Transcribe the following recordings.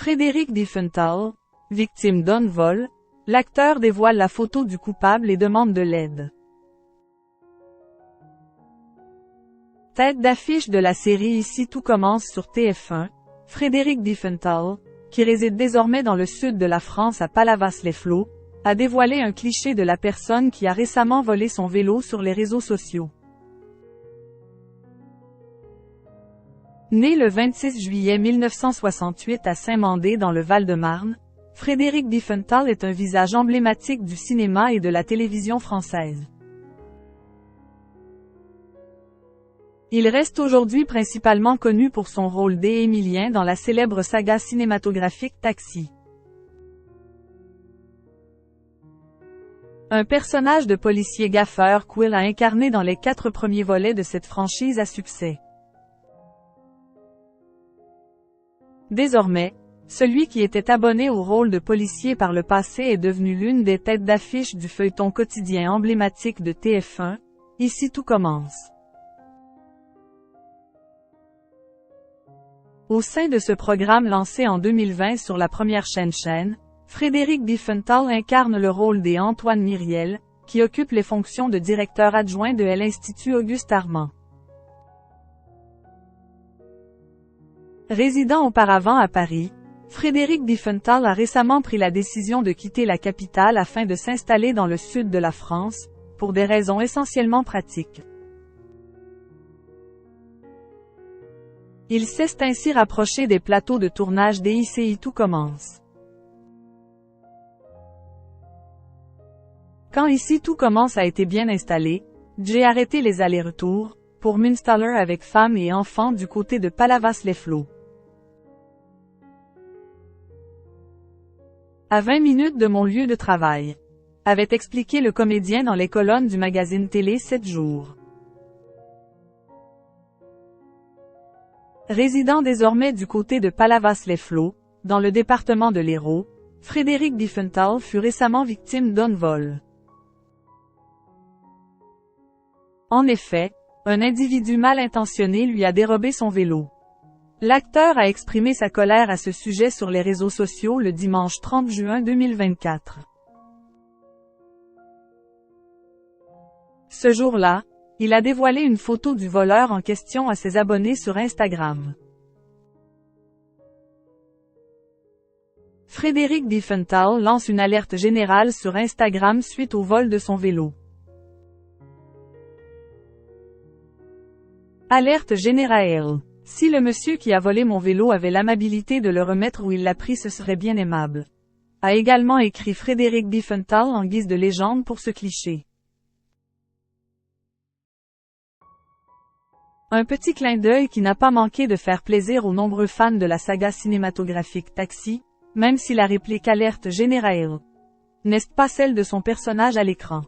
Frédéric Diefenthal, victime d'un vol, l'acteur dévoile la photo du coupable et demande de l'aide. Tête d'affiche de la série Ici tout commence sur TF1, Frédéric Diefenthal, qui réside désormais dans le sud de la France à Palavas-les-Flots, a dévoilé un cliché de la personne qui a récemment volé son vélo sur les réseaux sociaux. Né le 26 juillet 1968 à Saint-Mandé dans le Val-de-Marne, Frédéric Diefenthal est un visage emblématique du cinéma et de la télévision française. Il reste aujourd'hui principalement connu pour son rôle d'Émilien dans la célèbre saga cinématographique Taxi. Un personnage de policier gaffeur qu'il a incarné dans les 4 premiers volets de cette franchise à succès. Désormais, celui qui était abonné au rôle de policier par le passé est devenu l'une des têtes d'affiche du feuilleton quotidien emblématique de TF1, Ici tout commence. Au sein de ce programme lancé en 2020 sur la première chaîne, Frédéric Diefenthal incarne le rôle d'Antoine Myriel, qui occupe les fonctions de directeur adjoint de l'Institut Auguste Armand. Résidant auparavant à Paris, Frédéric Diefenthal a récemment pris la décision de quitter la capitale afin de s'installer dans le sud de la France, pour des raisons essentiellement pratiques. Il s'est ainsi rapproché des plateaux de tournage d'Ici tout commence. Quand Ici tout commence a été bien installé, j'ai arrêté les allers-retours, pour m'installer avec femme et enfants du côté de Palavas-les-Flots. À 20 minutes de mon lieu de travail, avait expliqué le comédien dans les colonnes du magazine télé 7 jours. Résidant désormais du côté de Palavas-les-Flots, dans le département de l'Hérault, Frédéric Diefenthal fut récemment victime d'un vol. En effet, un individu mal intentionné lui a dérobé son vélo. L'acteur a exprimé sa colère à ce sujet sur les réseaux sociaux le dimanche 30 juin 2024. Ce jour-là, il a dévoilé une photo du voleur en question à ses abonnés sur Instagram. Frédéric Diefenthal lance une alerte générale sur Instagram suite au vol de son vélo. Alerte générale. Si le monsieur qui a volé mon vélo avait l'amabilité de le remettre où il l'a pris, ce serait bien aimable. A également écrit Frédéric Diefenthal en guise de légende pour ce cliché. Un petit clin d'œil qui n'a pas manqué de faire plaisir aux nombreux fans de la saga cinématographique Taxi, même si la réplique alerte générale n'est pas celle de son personnage à l'écran.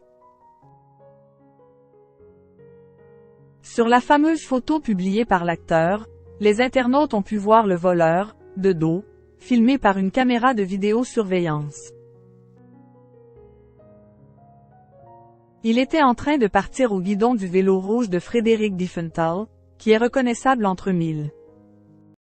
Sur la fameuse photo publiée par l'acteur, les internautes ont pu voir le voleur, de dos, filmé par une caméra de vidéosurveillance. Il était en train de partir au guidon du vélo rouge de Frédéric Diefenthal, qui est reconnaissable entre mille.